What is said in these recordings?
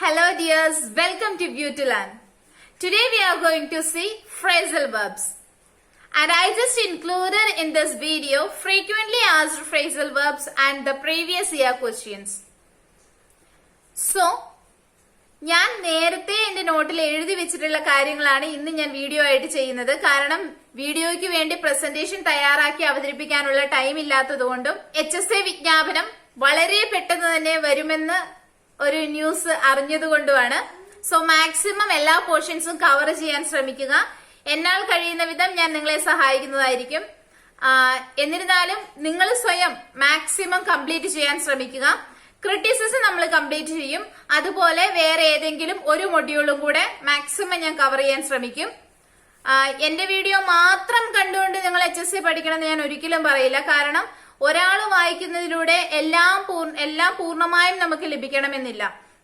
Hello dears, welcome to View to Learn. Today we are going to see phrasal verbs. And I just included in this video frequently asked phrasal verbs and the previous year questions. So, ഞാൻ നേരത്തെ എൻ്റെ നോട്ടിൽ എഴുതി വെച്ചിട്ടുള്ള കാര്യങ്ങളാണ് ഇന്ന് ഞാൻ video ആയിട്ട് ചെയ്യുന്നത്. കാരണം വീഡിയോയ്ക്ക് വേണ്ടി പ്രസന്റേഷൻ തയ്യാറാക്കി അവതരിപ്പിക്കാനുള്ള ടൈം ഇല്ലാത്തതുകൊണ്ടും HSA വിജ്ഞാപനം വളരെ പെട്ടെന്ന് തന്നെ വരുമെന്ന് ഒരു ന്യൂസ് അറിഞ്ഞതുകൊണ്ടുമാണ്. സോ മാക്സിമം എല്ലാ പോർഷൻസും കവർ ചെയ്യാൻ ശ്രമിക്കുക. എന്നാൽ കഴിയുന്ന വിധം ഞാൻ നിങ്ങളെ സഹായിക്കുന്നതായിരിക്കും. എന്നിരുന്നാലും നിങ്ങൾ സ്വയം മാക്സിമം കംപ്ലീറ്റ് ചെയ്യാൻ ശ്രമിക്കുക. ക്രിറ്റിസിസം നമ്മൾ കംപ്ലീറ്റ് ചെയ്യും. അതുപോലെ വേറെ ഏതെങ്കിലും ഒരു മൊഡ്യൂളും കൂടെ മാക്സിമം ഞാൻ കവർ ചെയ്യാൻ ശ്രമിക്കും. എന്റെ വീഡിയോ മാത്രം കണ്ടുകൊണ്ട് നിങ്ങൾ HSA പഠിക്കണമെന്ന് ഞാൻ ഒരിക്കലും പറയില്ല. കാരണം ഒരാൾ വായിക്കുന്നതിലൂടെ എല്ലാം പൂർണ്ണമായും നമുക്ക് ലഭിക്കണമെന്നില്ല.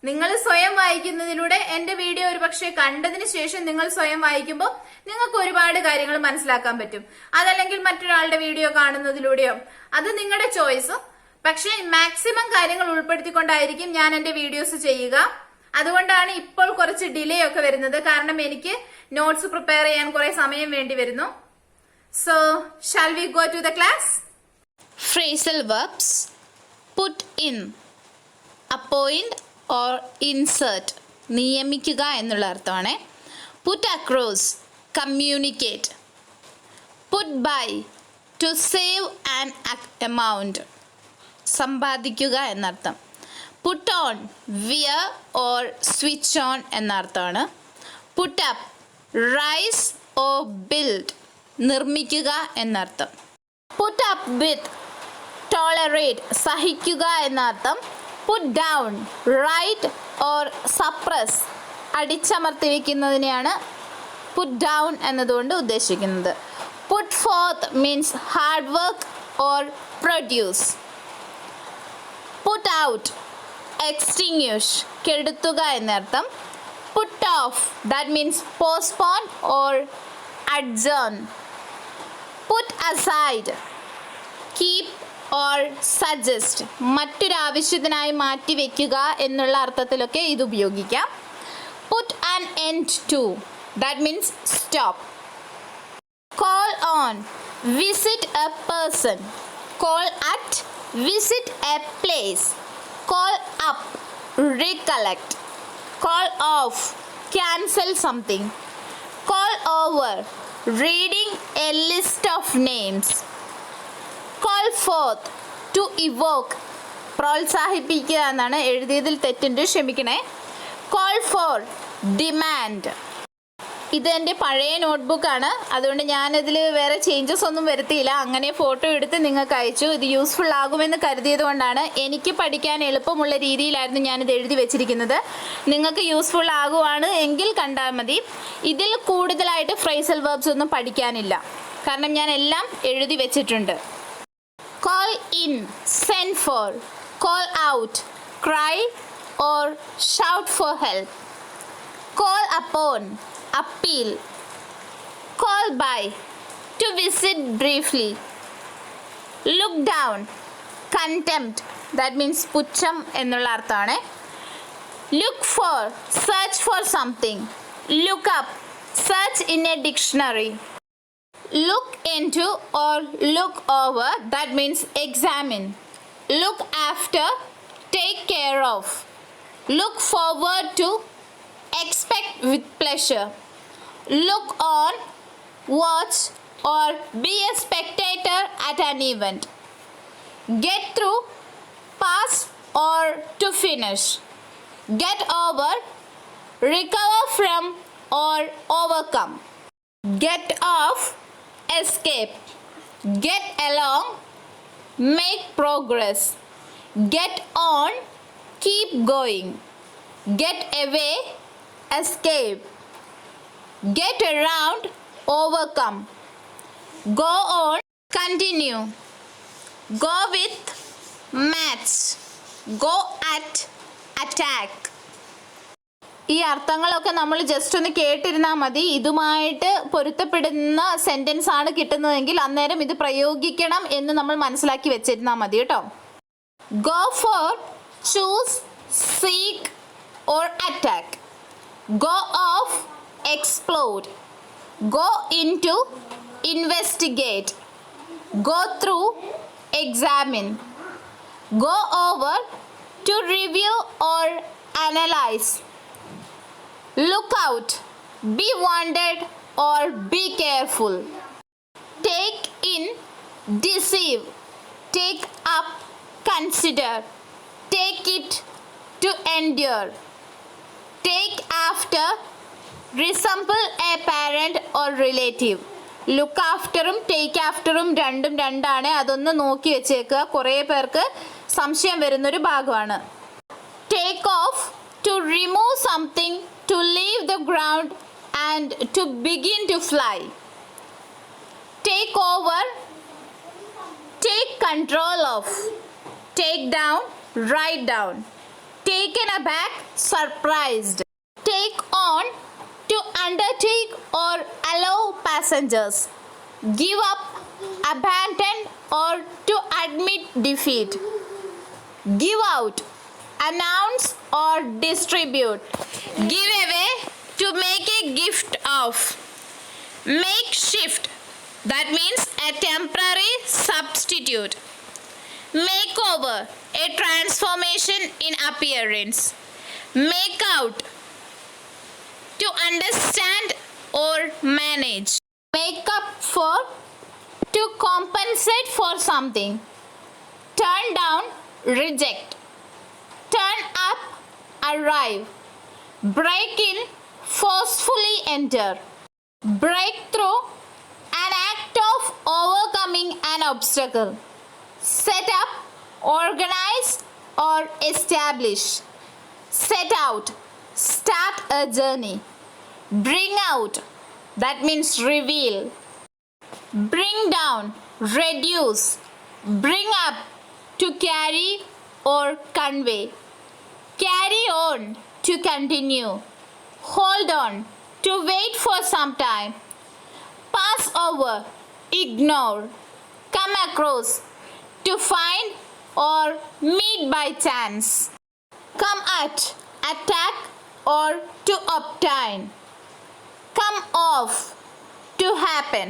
നിങ്ങൾ സ്വയം വായിക്കുന്നതിലൂടെ എന്റെ വീഡിയോ ഒരു പക്ഷേ കണ്ടതിന് ശേഷം നിങ്ങൾ സ്വയം വായിക്കുമ്പോൾ നിങ്ങൾക്ക് ഒരുപാട് കാര്യങ്ങൾ മനസ്സിലാക്കാൻ പറ്റും. അതല്ലെങ്കിൽ മറ്റൊരാളുടെ വീഡിയോ കാണുന്നതിലൂടെയോ അത് നിങ്ങളുടെ ചോയ്സ്. പക്ഷെ മാക്സിമം കാര്യങ്ങൾ ഉൾപ്പെടുത്തിക്കൊണ്ടായിരിക്കും ഞാൻ എന്റെ വീഡിയോസ് ചെയ്യുക. അതുകൊണ്ടാണ് ഇപ്പോൾ കുറച്ച് ഡിലേ ഒക്കെ വരുന്നത്. കാരണം എനിക്ക് നോട്ട്സ് പ്രിപ്പയർ ചെയ്യാൻ കുറെ സമയം വേണ്ടി വരുന്നു. So shall we go to the class? Phrasal verbs: put in, appoint or insert, നിയമിക്കുക എന്നുള്ള അർത്ഥമാണ്. Put across, communicate. Put by, to save an amount, സമ്പാദിക്കുക എന്നർത്ഥം. Put on, wear or switch on എന്നർത്ഥമാണ്. Put up, rise or build, നിർമ്മിക്കുക എന്നർത്ഥം. Put up with, tolerate, സഹിക്കുക എന്നർത്ഥം. Put down, write or suppress, അടിച്ചമർത്തി വയ്ക്കുന്നതിനെയാണ് put down എന്നതുകൊണ്ട് ഉദ്ദേശിക്കുന്നത്. Put forth means hard work or produce. Put out, extinguish, കെടുത്തുക എന്നർത്ഥം. Put off, that means postpone or adjourn. Put aside, keep or suggest, മറ്റൊരാവശ്യത്തിനായി മാറ്റി വെക്കുക എന്നുള്ള അർത്ഥത്തിലൊക്കെ ഇത് ഉപയോഗിക്കാം. Put an end to, that means stop. Call on, visit a person. Call at, visit a place. Call up, recollect. Call off, cancel something. Call over, reading a list of names. Call forth, to evoke, പ്രോത്സാഹിപ്പിക്കുക എന്നാണ്. എഴുതിയതിൽ തെറ്റുണ്ട്, ക്ഷമിക്കണേ. Call for, demand. ഇത് എൻ്റെ പഴയ നോട്ട്ബുക്കാണ്. അതുകൊണ്ട് ഞാനിതിൽ വേറെ ചേഞ്ചസ് ഒന്നും വരുത്തിയില്ല. അങ്ങനെ ഫോട്ടോ എടുത്ത് നിങ്ങൾക്ക് അയച്ചു. ഇത് യൂസ്ഫുൾ ആകുമെന്ന് കരുതിയത് കൊണ്ടാണ്. എനിക്ക് പഠിക്കാൻ എളുപ്പമുള്ള രീതിയിലായിരുന്നു ഞാനിത് എഴുതി വെച്ചിരിക്കുന്നത്. നിങ്ങൾക്ക് യൂസ്ഫുൾ ആകുവാണ് എങ്കിൽ കണ്ടാൽ മതി. ഇതിൽ കൂടുതലായിട്ട് ഫ്രേസൽ വെർബ്സ് ഒന്നും പഠിക്കാനില്ല. കാരണം ഞാൻ എല്ലാം എഴുതി വെച്ചിട്ടുണ്ട്. Call in, send for, call out, cry or shout for help. Call upon, appeal. Call by, to visit briefly. Look down, contempt, that means പുച്ഛം എന്നുള്ള അർത്ഥമാണ്. Look for, search for something. Look up, search in a dictionary. Look into or look over, that means examine. Look after, take care of. Look forward to, expect with pleasure. Look on, watch or be a spectator at an event. Get through, pass or to finish. Get over, recover from or overcome. Get off, escape. Get along, make progress. Get on, keep going. Get away, escape. Get around, overcome. Go on, continue. Go with, match. Go at, attack. ഈ അർത്ഥങ്ങളൊക്കെ നമ്മൾ just ഒന്ന് കേട്ടിരുന്നാൽ മതി. ഇതുമായിട്ട് പൊരുത്തപ്പെടുന്ന sentence ആണ് കിട്ടുന്നതെങ്കിൽ അന്നേരം ഇത് പ്രയോഗിക്കണം എന്ന് നമ്മൾ മനസ്സിലാക്കി വെച്ചിരുന്നാൽ മതി കേട്ടോ. Go for, choose, seek or attack. Go off, explode. Go into, investigate. Go through, examine. Go over, to review or analyze. Look out, be warned or be careful. Take in, deceive. Take up, consider. Take it, to endure. Take after, resemble a parent or relative. Look ആഫ്റ്ററും take ആഫ്റ്ററും രണ്ടും രണ്ടാണ്. അതൊന്ന് നോക്കി വെച്ചേക്കുക, കുറേ പേർക്ക് സംശയം വരുന്നൊരു ഭാഗമാണ്. Take off, to remove something, to leave the ground and to begin to fly. Take over, take control of. Take down, write down. Taken aback, surprised. Take on, to undertake or allow passengers. Give up, abandon or to admit defeat. Give out, announce or distribute. Give away, to make a gift of. Make shift, that means a temporary substitute. Make over, a transformation in appearance. Make out, to understand or manage. Make up for, to compensate for something. Turn down, reject. Turn up, arrive. Break in, forcefully enter. Break through, an act of overcoming an obstacle. Set up, organize or establish. Set out, start a journey. Bring out, that means reveal. Bring down, reduce. Bring up, to carry or convey. Carry on, to continue. Hold on, to wait for some time. Pass over, ignore. Come across, to find or meet by chance. Come at, attack or to obtain. Come off, to happen.